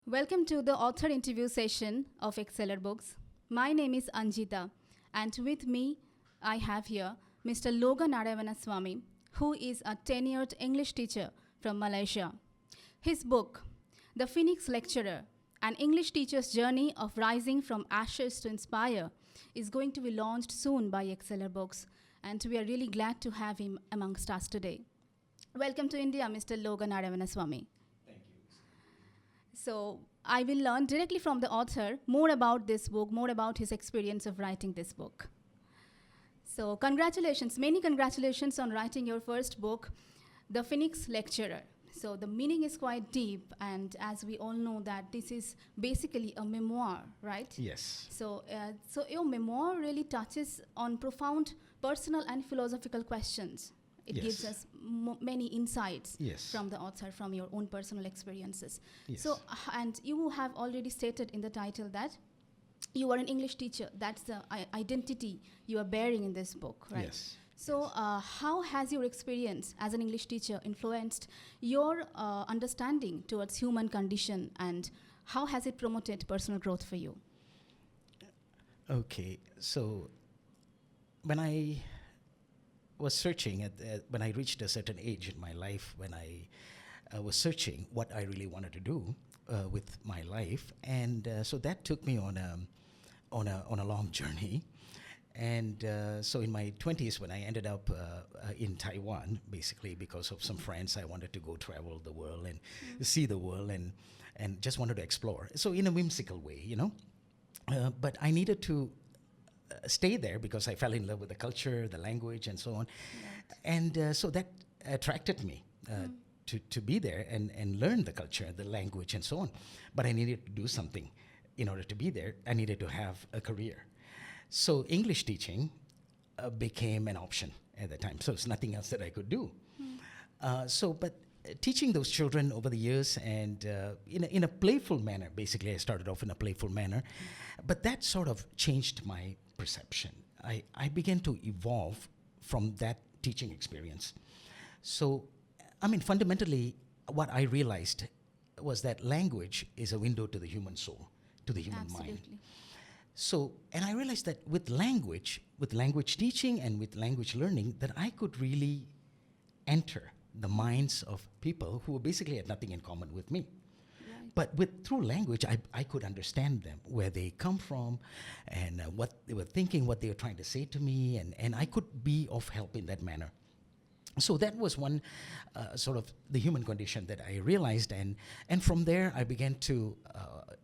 Welcome to the author interview session of ExcellerBooks. My name is Anjita, and with me, I have here Mr. Loga Narayanasamy, who is a tenured English teacher from Malaysia. His book, The Phoenix Lecturer, An English Teacher's Journey of Rising from Ashes to Inspire, is going to be launched soon by ExcellerBooks, and we are really glad to have him amongst us today. Welcome to India, Mr. Loga Narayanasamy. So I will learn directly from the author more about this book, more about his experience of writing this book. So congratulations, many congratulations on writing your first book, The Phoenix Lecturer. So the meaning is quite deep, and as we all know that this is basically a memoir, right? Yes. So your memoir really touches on profound personal and philosophical questions. It Yes. gives us many insights Yes. from the author, from your own personal experiences. Yes. So, and you have already stated in the title that you are an English teacher. That's the identity you are bearing in this book, right? Yes. So, how has your experience as an English teacher influenced your understanding towards human condition, and how has it promoted personal growth for you? Okay. So when I was searching when I reached a certain age in my life, when I was searching what I really wanted to do with my life, and so that took me on a long journey. And so in my 20s, when I ended up in Taiwan, basically because of some friends, I wanted to go travel the world and see the world and just wanted to explore. So in a whimsical way, you know. But I needed to stay there because I fell in love with the culture, the language, and so on. Right. And so that attracted me to be there and learn the culture, the language, and so on. But I needed to do something in order to be there. I needed to have a career. So English teaching became an option at the time. So it's nothing else that I could do. But teaching those children over the years and in a playful manner, basically I started off in a playful manner, but that sort of changed my perception. I began to evolve from that teaching experience. So, I mean, fundamentally, what I realized was that language is a window to the human soul, to the human mind. Absolutely. So, and I realized that with language teaching and with language learning, that I could really enter the minds of people who basically had nothing in common with me. Right. But through language, I could understand them, where they come from, and what they were thinking, what they were trying to say to me, and I could be of help in that manner. So that was one sort of the human condition that I realized, and from there I began to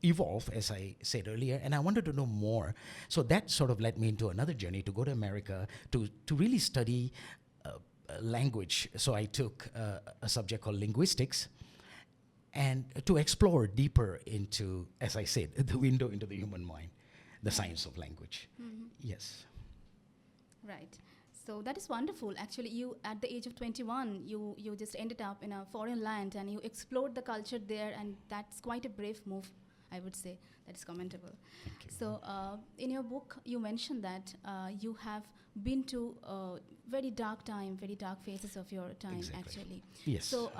evolve, as I said earlier, and I wanted to know more. So that sort of led me into another journey to go to America to really study language. So I took a subject called linguistics, and to explore deeper into, as I said, the window into the human mind, the science of language. Mhm. Yes. Right. So that is wonderful. Actually, you at the age of 21, you just ended up in a foreign land and you explored the culture there, and that's quite a brave move, I would say. That is commendable. Thank you. So in your book, you mentioned that you have been to very dark phases of your time, Exactly. actually. Yes. So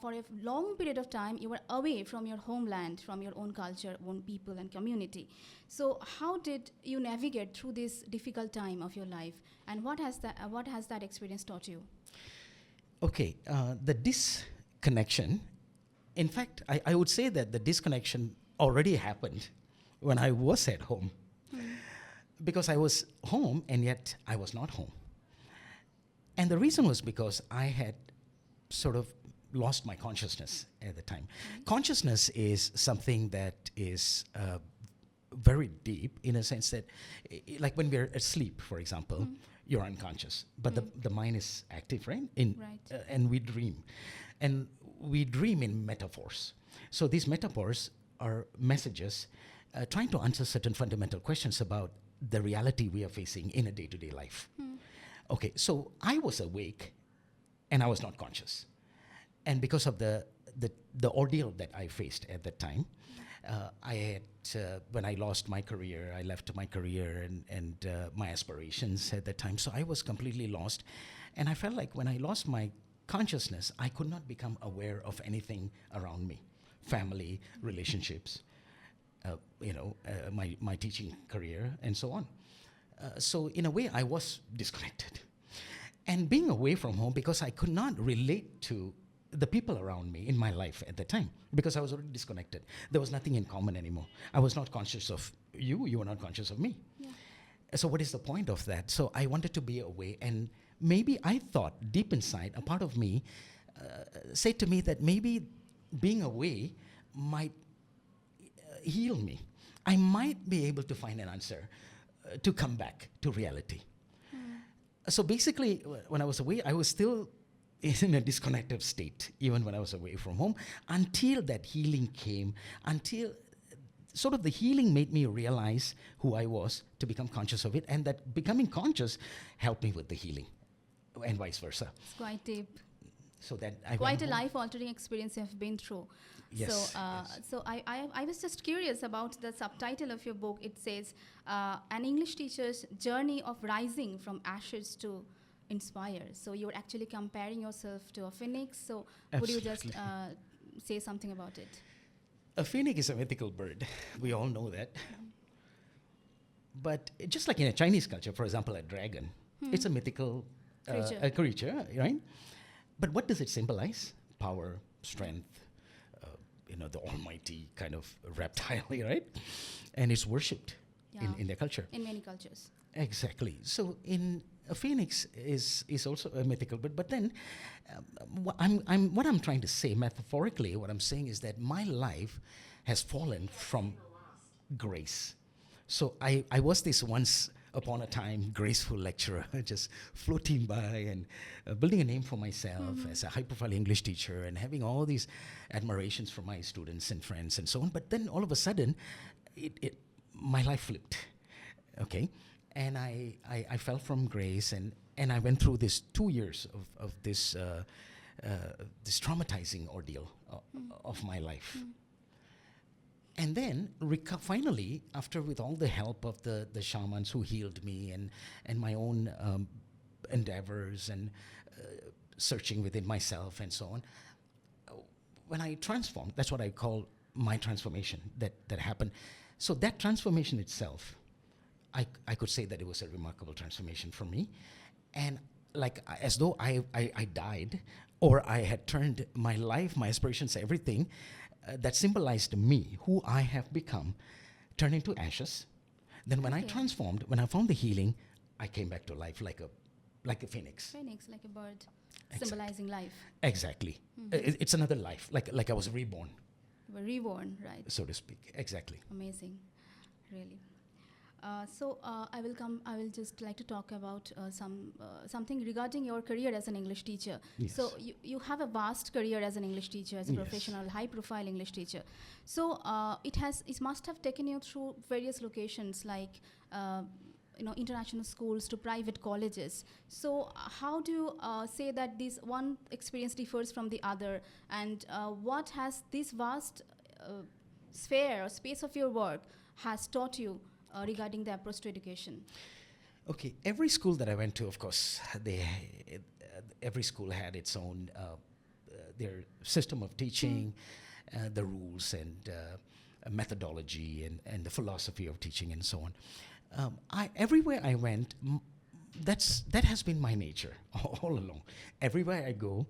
for a long period of time, you were away from your homeland, from your own culture, own people and community. So how did you navigate through this difficult time of your life, and what has that experience taught you? Okay, the disconnection, in fact, I would say that the disconnection already happened when I was at home. Because I was home and yet I was not home. And the reason was because I had sort of lost my consciousness at the time. Consciousness is something that is very deep, in a sense that, like when we're asleep, for example, you're unconscious, but the mind is active, right? Right. And we dream. And we dream in metaphors. So these metaphors are messages trying to answer certain fundamental questions about the reality we are facing in a day-to-day life. Okay, so I was awake and I was not conscious. And because of the ordeal that I faced at that time, I had, when I lost my career, I left my career and my aspirations at that time. So I was completely lost. And I felt like when I lost my consciousness, I could not become aware of anything around me, family, relationships, my teaching career, and so on. So in a way, I was disconnected. And being away from home, because I could not relate to the people around me in my life at the time, because I was already disconnected. There was nothing in common anymore. I was not conscious of you, you were not conscious of me. Yeah. So what is the point of that? So I wanted to be away, and maybe I thought deep inside, a part of me said to me that maybe being away might heal me. I might be able to find an answer to come back to reality. So basically, when I was away, I was still in a disconnected state, even when I was away from home, until that healing came, until sort of the healing made me realize who I was, to become conscious of it, and that becoming conscious helped me with the healing, and vice versa. It's quite deep. So that I Quite went a home. life-altering experience you have been through. Yes, So, yes. so I was just curious about the subtitle of your book. It says, an English teacher's journey of rising from ashes to inspire. So you're actually comparing yourself to a phoenix. So would you just Absolutely. say something about it? A phoenix is a mythical bird. We all know that. But just like in a Chinese culture, for example, a dragon, it's a mythical Creature. a creature, right? But what does it symbolize? Power, strength, the almighty kind of reptile, right? And it's worshipped Yeah. in their culture. In many cultures. Exactly. So in a phoenix is also a mythical bird. But then, what I'm trying to say metaphorically, what I'm saying is that my life has fallen from grace. So I was this once upon a time graceful lecturer, just floating by and building a name for myself as a high-profile English teacher, and having all these admirations from my students and friends and so on. But then all of a sudden, my life flipped. Okay. And I fell from grace, and I went through this 2 years of this this traumatizing ordeal of my life. And then finally, after with all the help of the shamans who healed me, and my own endeavors and searching within myself and so on, when I transformed, that's what I call my transformation that happened. So that transformation itself, I could say that it was a remarkable transformation for me. And like as though I died, or I had turned my life, my aspirations, everything that symbolized me, who I have become, turned into ashes. Then when I Okay. transformed, when I found the healing, I came back to life like a phoenix. Phoenix, like a bird, Exactly. symbolizing life. Exactly. It's another life, like I was reborn, We're reborn, right? so to speak. Exactly. Amazing, really. So I will just like to talk about something regarding your career as an English teacher. Yes. So you have a vast career as an English teacher, as a Yes. professional, high-profile English teacher. So it must have taken you through various locations, like international schools to private colleges. So how do you say that this one experience differs from the other, and what has this vast sphere or space of your work has taught you regarding the approach to education? Okay, every school that I went to, of course, every school had its own their system of teaching, the rules and methodology and the philosophy of teaching and so on. Everywhere I went, that has been my nature all along. Everywhere I go,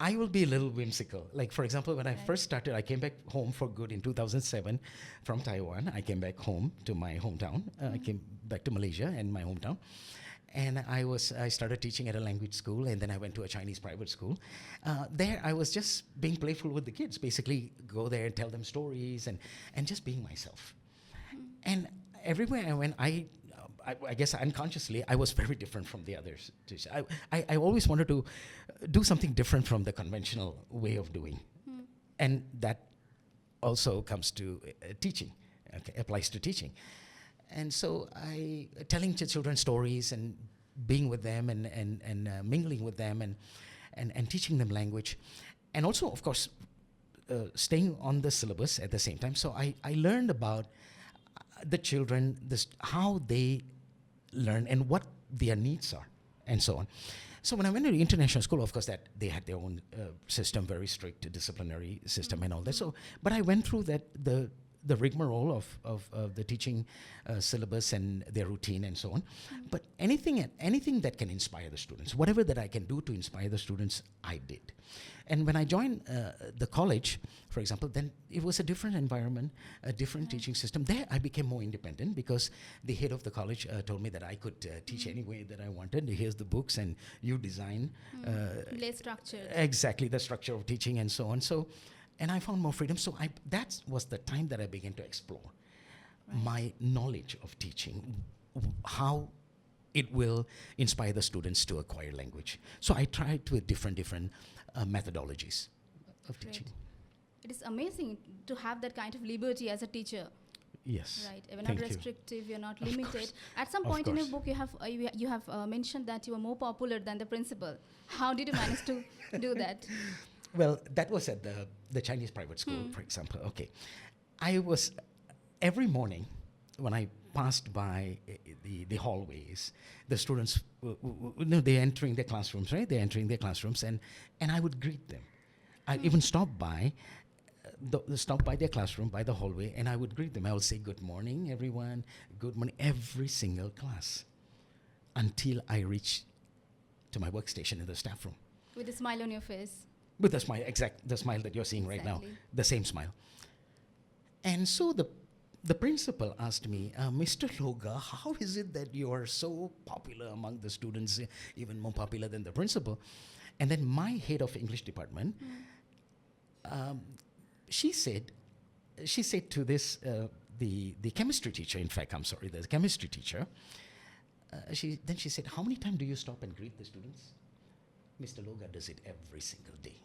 I will be a little whimsical. Like, for example, when I Right. first started, I came back home for good in 2007 from Taiwan. I came back home to my hometown. I came back to Malaysia and my hometown. And I started teaching at a language school, and then I went to a Chinese private school. There, I was just being playful with the kids, basically go there and tell them stories and just being myself. And everywhere I went, I guess unconsciously, I was very different from the others. I always wanted to do something different from the conventional way of doing. And that also comes to teaching, applies to teaching. And so telling children stories and being with them and mingling with them and teaching them language. And also, of course, staying on the syllabus at the same time. So I learned about the children, how they learn and what their needs are, and so on. So when I went to the international school, of course, that they had their own system, very strict disciplinary system and all that. So, but I went through that the rigmarole of the teaching syllabus and their routine and so on. But anything that can inspire the students, whatever that I can do to inspire the students, I did. And when I joined the college, for example, then it was a different environment, a different teaching system. There I became more independent because the head of the college told me that I could teach any way that I wanted. Here's the books and you design. Less structured. Exactly, the structure of teaching and so on. So, and I found more freedom. So that was the time that I began to explore my knowledge of teaching, how it will inspire the students to acquire language. So I tried with different methodologies of Great. teaching. It is amazing to have that kind of liberty as a teacher. Yes. Right. You're Thank not you. restrictive. You're not Of limited. course. At some Of point in your course. book, you have mentioned that you were more popular than the principal. How did you manage to do that? Well, that was at the Chinese private school, for example. Okay. I was, every morning when I passed by the hallways, the students, they're entering their classrooms, right? They're entering their classrooms, and I would greet them. I'd even stop by their classroom, by the hallway, and I would greet them. I would say, good morning, everyone, good morning, every single class, until I reach to my workstation in the staff room. With a smile on your face. With the smile, the smile that you're seeing right now, Exactly. the same smile. And so the principal asked me, Mr. Loga, how is it that you are so popular among the students, even more popular than the principal? And then my head of English department, she said to this, the chemistry teacher, in fact, I'm sorry, the chemistry teacher, she said, how many times do you stop and greet the students? Mr. Loga does it every single day.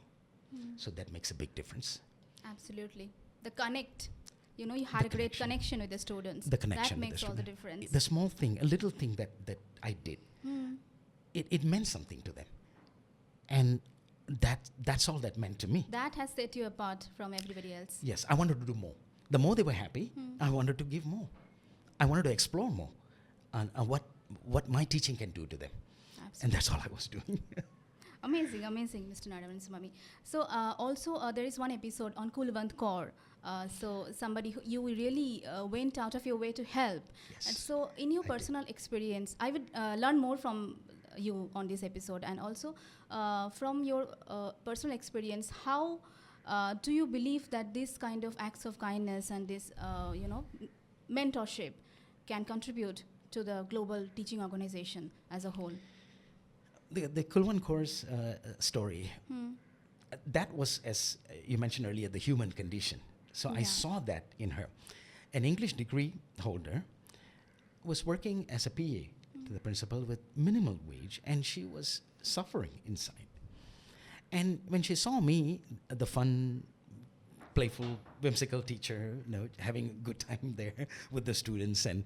So that makes a big difference. Absolutely. The connect. You know, you had a great connection with the students. The connection That with makes the all the student. difference. The small thing, a little thing that I did, it meant something to them. And that's all that meant to me. That has set you apart from everybody else. Yes, I wanted to do more. The more they were happy, I wanted to give more. I wanted to explore more on what my teaching can do to them. Absolutely. And that's all I was doing. Amazing, Mr. Narayanasamy. So also there is one episode on Kulwant Kaur. So somebody who you really went out of your way to help. Yes, And so in your personal experience, I would learn more from you on this episode, and also from your personal experience, how do you believe that this kind of acts of kindness and this mentorship can contribute to the global teaching organization as a whole? The Kulwan Kaur's story, that was, as you mentioned earlier, the human condition. So I saw that in her. An English degree holder was working as a PA to the principal with minimal wage, and she was suffering inside. And when she saw me, the fun, playful, whimsical teacher, having a good time there with the students and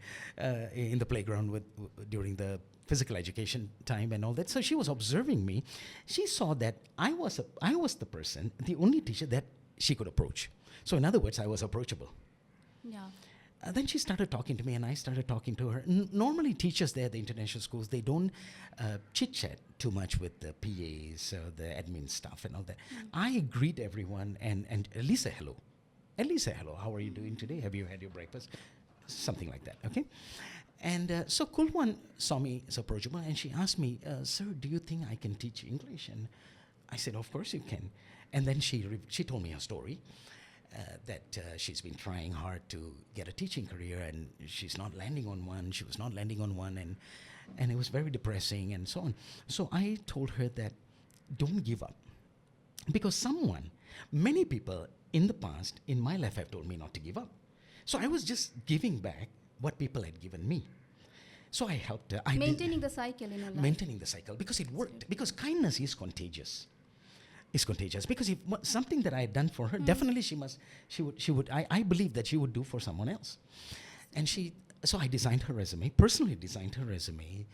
in the playground during the physical education time and all that. So she was observing me. She saw that I was the person, the only teacher that she could approach. So in other words, I was approachable. Yeah. Then she started talking to me, and I started talking to her. Normally, teachers there at the international schools, they don't chit-chat too much with the PAs, the admin staff and all that. I greet everyone and at least say hello. At least say hello. How are you doing today? Have you had your breakfast? Something like that, okay? And so Kulwan saw me as approachable, and she asked me, sir, do you think I can teach English? And I said, of course you can. And then she told me her story. That she's been trying hard to get a teaching career, and she's not landing on one. She was not landing on one, and it was very depressing and so on. So I told her that don't give up, because many people in the past in my life have told me not to give up. So I was just giving back what people had given me. So I helped her. Maintaining the cycle in your life. Maintaining the cycle, because it worked. Because kindness is contagious. Is contagious, because if something that I had done for her, definitely she would. I believe that she would do for someone else. And so I designed her resume, personally designed her resume,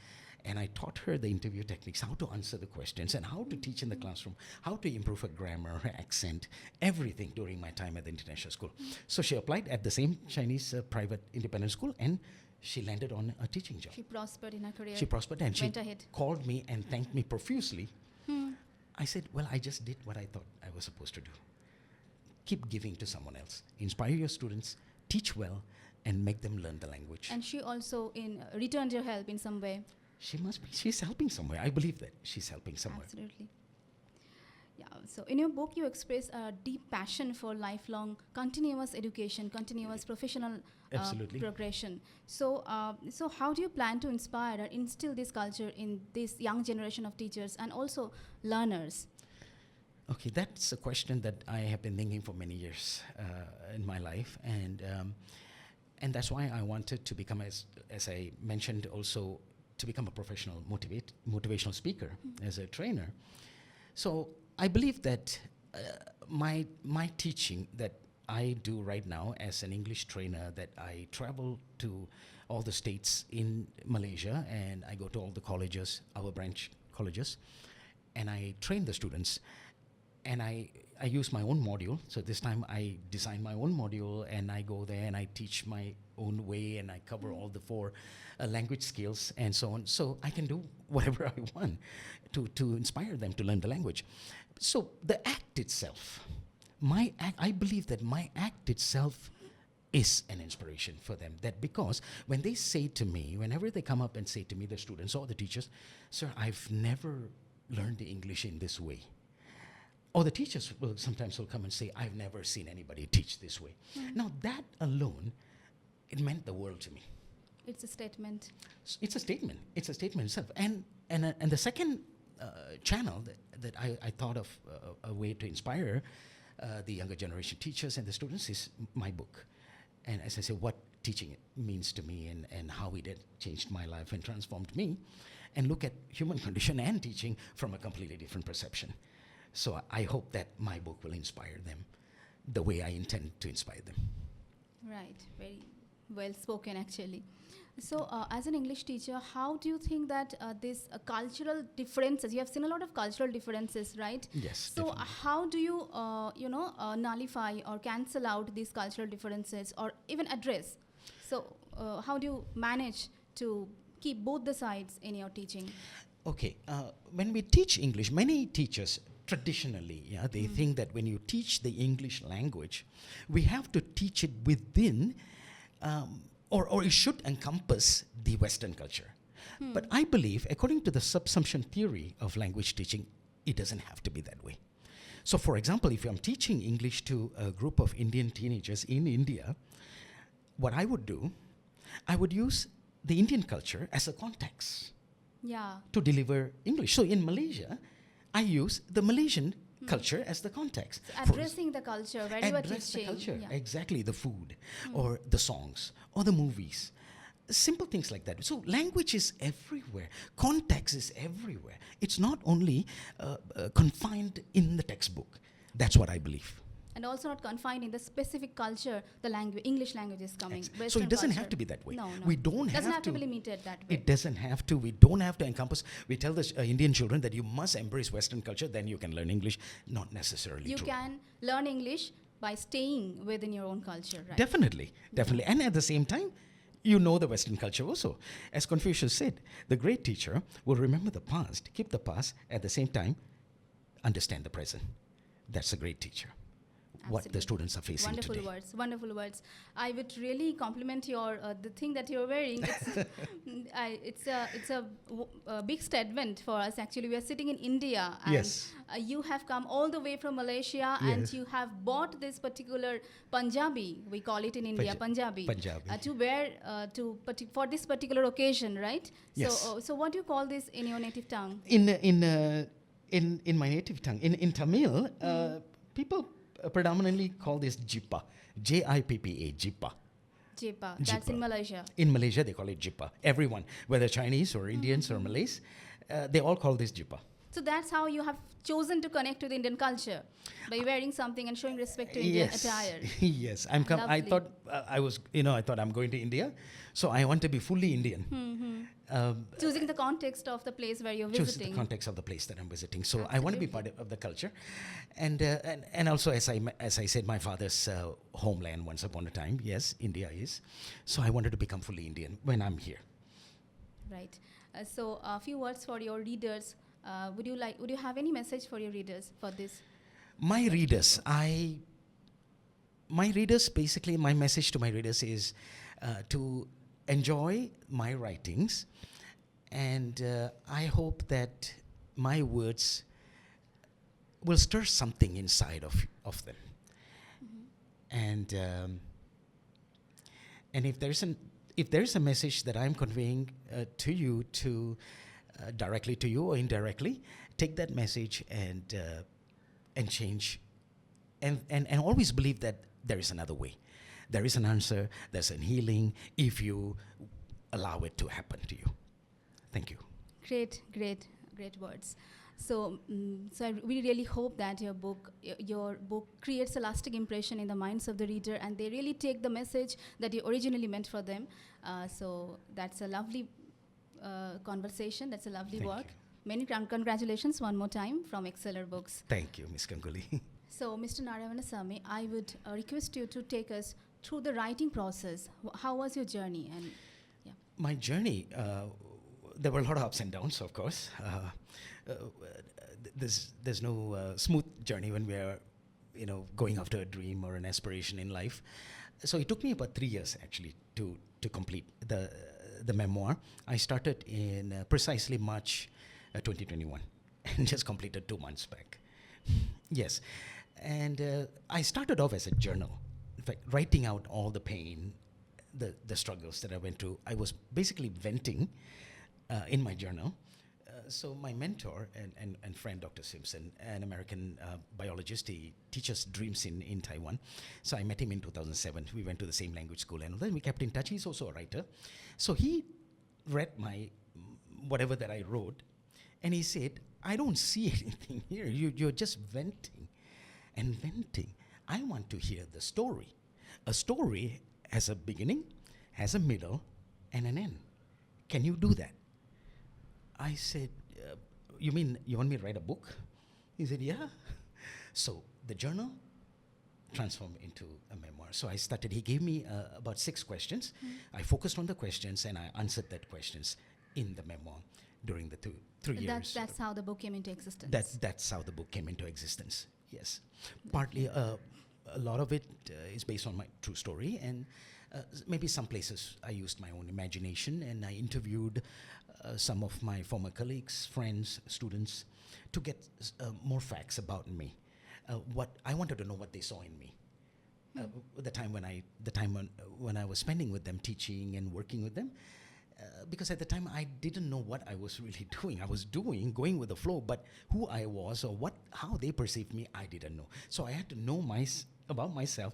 and I taught her the interview techniques, how to answer the questions, and how to teach in the classroom, how to improve her grammar, her accent, everything during my time at the international school. So she applied at the same Chinese private independent school, and she landed on a teaching job. She prospered in her career. She prospered and she went ahead. called me and thanked me profusely. Hmm. I said, well, I just did what I thought I was supposed to do. Keep giving to someone else. Inspire your students, teach well, and make them learn the language. And she also returned your help in some way. She must be. She's helping somewhere. I believe that she's helping somewhere. Absolutely. Yeah. So in your book, you express a deep passion for lifelong continuous education, continuous professional Absolutely. progression. So, so how do you plan to inspire or instill this culture in this young generation of teachers and also learners? Okay, that's a question that I have been thinking for many years in my life, and that's why I wanted to become, as I mentioned, also to become a professional motivational speaker as a trainer. So I believe that my teaching that I do right now as an English trainer, that I travel to all the states in Malaysia and I go to all the colleges, our branch colleges, and I train the students. And I use my own module. So this time I design my own module and I go there and I teach my own way and I cover all the 4 language skills and so on. So I can do whatever I want to inspire them to learn the language. So the act itself, I believe that my act itself is an inspiration for them. That because when they say to me, whenever they come up and say to me, the students or the teachers, sir, I've never learned the English in this way. Or the teachers will sometimes come and say, I've never seen anybody teach this way. Now that alone, it meant the world to me. It's a statement. It's a statement. It's a statement itself. And the second channel that I thought of a way to inspire the younger generation teachers and the students is my book. And as I say, what teaching means to me and how it had changed my life and transformed me, and look at human condition and teaching from a completely different perception. So I hope that my book will inspire them the way I intend to inspire them. Right, very well spoken actually. So as an English teacher, how do you think that this cultural differences, you have seen a lot of cultural differences, right? Yes, So definitely. how do you, nullify or cancel out these cultural differences or even address? So how do you manage to keep both the sides in your teaching? Okay, when we teach English, many teachers traditionally, they think that when you teach the English language, we have to teach it within, or it should encompass the Western culture. But I believe, according to the subsumption theory of language teaching, it doesn't have to be that way. So for example, if I'm teaching English to a group of Indian teenagers in India, what I would do, I would use the Indian culture as a context Yeah. to deliver English. So in Malaysia, I use the Malaysian culture as the context. So addressing the culture where you are Address the teaching. culture, Yeah. exactly, the food, or the songs, or the movies. Simple things like that. So language is everywhere. Context is everywhere. It's not only confined in the textbook. That's what I believe. And also not confined in the specific culture, the language, English language is coming. So Western it doesn't culture. have to be that way. No. We don't doesn't have to to be limited that way. It doesn't have to. We don't have to encompass. We tell the Indian children that you must embrace Western culture, then you can learn English. Not necessarily You true. can learn English by staying within your own culture, right? Definitely. And at the same time, you know the Western culture also. As Confucius said, the great teacher will remember the past, keep the past, at the same time, understand the present. That's a great teacher. What the Absolutely. students are facing Wonderful today. words, wonderful words. I would really compliment your the thing that you're wearing. It's a big statement for us. Actually, we are sitting in India, and Yes. You have come all the way from Malaysia, and Yes. you have bought this particular Punjabi. We call it in India Punjabi. Punjabi. To wear for this particular occasion, right? Yes. So what do you call this in your native tongue? In my native tongue, in Tamil, people predominantly call this jippa, Jippa, jippa. Jepa. That's in Jippa. Malaysia. In Malaysia, they call it jippa. Everyone, whether Chinese or Indians or Malays, they all call this jippa. So that's how you have chosen to connect to the Indian culture, by wearing something and showing respect to Indian attire. Yes, I Lovely. thought I thought I'm going to India, so I want to be fully Indian. Choosing the context of the place where you're Choose visiting. the context of the place that I'm visiting. So I want to be part Absolutely. of the culture, and also as I said, my father's homeland once upon a time. Yes, India is. So I wanted to become fully Indian when I'm here. Right. So a few words for your readers. Would you have any message for your readers for this? My readers, basically, my message to my readers is to enjoy my writings, and I hope that my words will stir something inside of them. And if there's a message that I'm conveying to you, directly to you or indirectly, take that message and change, and always believe that there is another way. There is an answer. There's an healing if you allow it to happen to you. Thank you. Great words. So, we really hope that your book creates a lasting impression in the minds of the reader, and they really take the message that you originally meant for them. So that's a lovely conversation. That's a lovely Thank work. you. Many congratulations one more time from ExcellerBooks. Thank you, Ms. Ganguly. So, Mr. Narayanasamy, I would request you to take us through the writing process. How was your journey? And yeah. My journey, there were a lot of ups and downs, of course. There's no smooth journey when we are, going after a dream or an aspiration in life. So it took me about 3 years actually to complete the memoir. I started in precisely March 2021, and just completed 2 months back. Yes, and I started off as a journal. In fact, writing out all the pain, the struggles that I went through. I was basically venting in my journal. So my mentor and friend, Dr. Simpson, an American biologist, he teaches dreams in Taiwan. So I met him in 2007. We went to the same language school, and then we kept in touch. He's also a writer. So he read my whatever that I wrote, and he said, I don't see anything here. You're just venting and venting. I want to hear the story. A story has a beginning, has a middle, and an end. Can you do that? I said, you mean you want me to write a book? He said, yeah. So the journal transformed into a memoir. So I started, he gave me about 6 questions. I focused on the questions, and I answered that questions in the memoir during the 3 years. That's how the book came into existence. That's how the book came into existence, yes. Partly, a lot of it is based on my true story, and maybe some places I used my own imagination, and I interviewed some of my former colleagues, friends, students, to get more facts about me. What I wanted to know what they saw in me. The time when I was spending with them, teaching and working with them, because at the time I didn't know what I was really doing. I was going with the flow, but who I was or how they perceived me, I didn't know. So I had to know about myself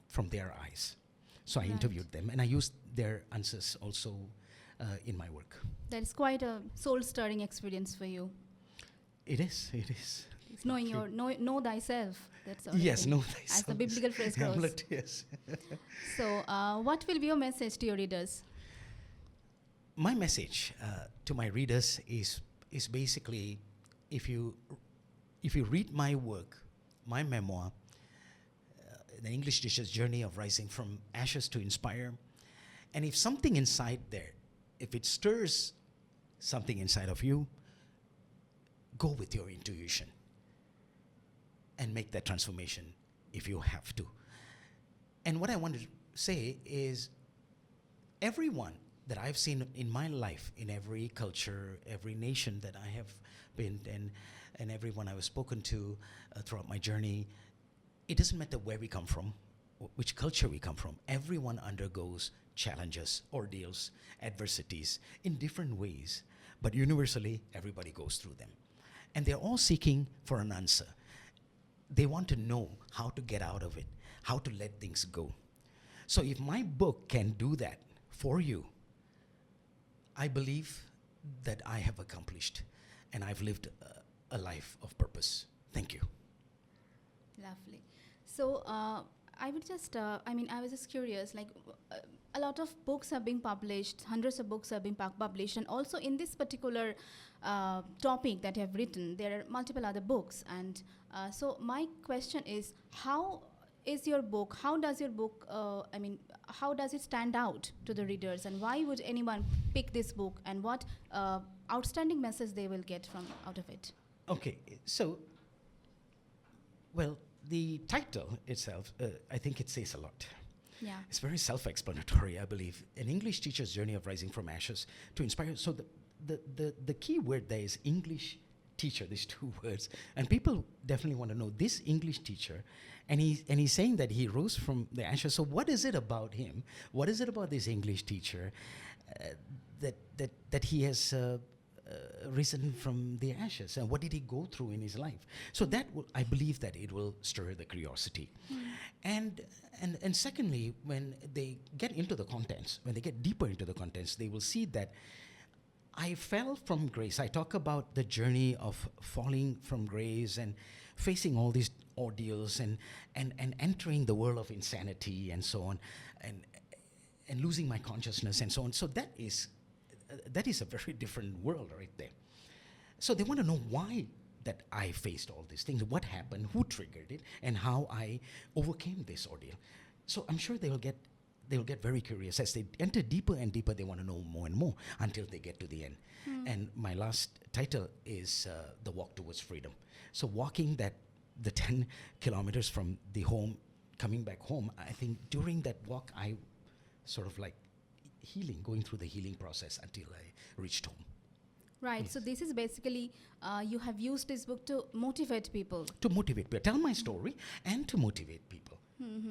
from their eyes. So I interviewed them, and I used their answers also in my work. That is quite a soul-stirring experience for you. It is. It's knowing know thyself. That's all. Yes, know thyself. As the biblical phrase goes. Hamlet, yes. So, what will be your message to your readers? My message to my readers is basically, if you read my work, my memoir, The English Teacher's Journey of Rising from Ashes to Inspire, and if something inside there, if it stirs something inside of you, go with your intuition and make that transformation if you have to. And what I want to say is, everyone that I've seen in my life, in every culture, every nation that I have been, and everyone I've spoken to throughout my journey, it doesn't matter where we come from, which culture we come from. Everyone undergoes challenges, ordeals, adversities in different ways, but universally, everybody goes through them. And they're all seeking for an answer. They want to know how to get out of it, how to let things go. So if my book can do that for you, I believe that I have accomplished, and I've lived a life of purpose. Thank you. Lovely. So I would just, I was just curious, like a lot of books are being published, hundreds of books are being published, and also in this particular topic that you have written, there are multiple other books. And so my question is, how is your book, how does your book, how does it stand out to the readers, and why would anyone pick this book, and what outstanding message they will get from out of it? Okay, so, well, the title itself, I think it says a lot. Yeah. It's very self-explanatory, I believe. An English teacher's journey of rising from ashes to inspire. So the key word there is English teacher, these two words. And people definitely want to know this English teacher. And he's saying that he rose from the ashes. So what is it about him? What is it about this English teacher that he has risen from the ashes, and what did he go through in his life? So that I believe that it will stir the curiosity. And secondly, when they get into the contents, when they get deeper into the contents, they will see that I fell from grace. I talk about the journey of falling from grace and facing all these ordeals and entering the world of insanity and so on, and losing my consciousness and so on. So that is a very different world right there. So they want to know why that I faced all these things, what happened, who triggered it, and how I overcame this ordeal. So I'm sure they will get very curious. As they enter deeper and deeper, they want to know more and more until they get to the end. And my last title is The Walk Towards Freedom. So walking the 10 kilometers from the home, coming back home, I think during that walk, I sort of like going through the healing process until I reached home. Right. Yes. So this is basically, you have used this book to motivate people. To motivate people, tell my story and to motivate people.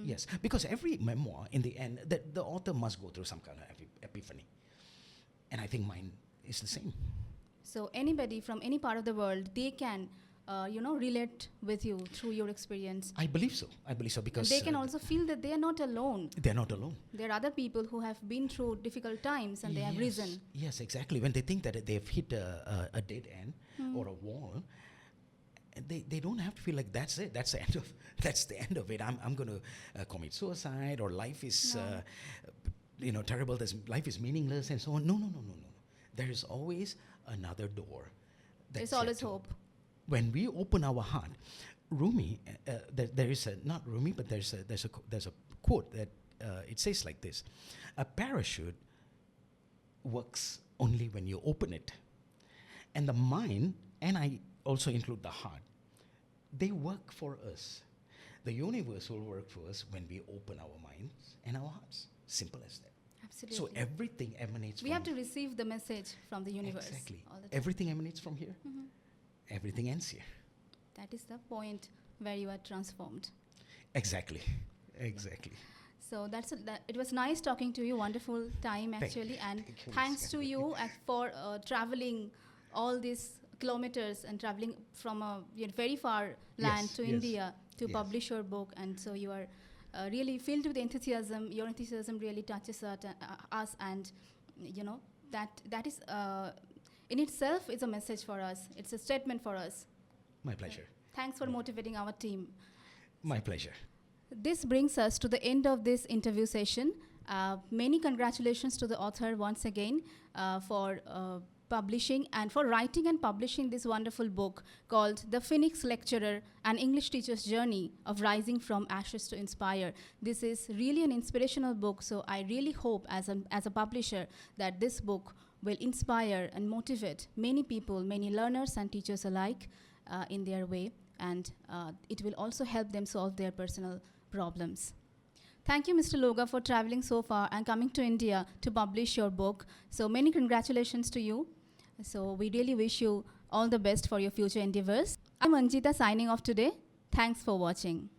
Yes, because every memoir, in the end, the author must go through some kind of epiphany. And I think mine is the same. So anybody from any part of the world, they can, relate with you through your experience. I believe so because... And they can also feel that they are not alone. They're not alone. There are other people who have been through difficult times and they have risen. Yes, exactly. When they think that they've hit a dead end or a wall, they don't have to feel like that's it. That's the end of it. I'm going to commit suicide, or life is terrible. Life is meaningless and so on. No. There is always another door. There's always hope. When we open our heart, Rumi, there is not Rumi, but there's a quote that it says like this: a parachute works only when you open it, and the mind, and I also include the heart, they work for us. The universe will work for us when we open our minds and our hearts. Simple as that. Absolutely. So everything emanates We have to receive the message from the universe. Exactly. All the time. Everything emanates from here. Everything ends here. That is the point where you are transformed. Exactly. So it was nice talking to you. Wonderful time actually, and thanks to you for traveling all these kilometers and traveling from a very far land to India to publish your book. And so you are really filled with enthusiasm. Your enthusiasm really touches us, and that is in itself is a message for us. It's a statement for us. My pleasure. Thanks for motivating our team. My pleasure. This brings us to the end of this interview session. Many congratulations to the author once again for publishing and for writing and publishing this wonderful book called The Phoenix Lecturer, An English Teacher's Journey of Rising from Ashes to Inspire. This is really an inspirational book, so I really hope as a publisher that this book will inspire and motivate many people, many learners and teachers alike in their way, and it will also help them solve their personal problems. Thank you, Mr. Loga, for traveling so far and coming to India to publish your book. So many congratulations to you. So we really wish you all the best for your future endeavors. I'm Anjita signing off today. Thanks for watching.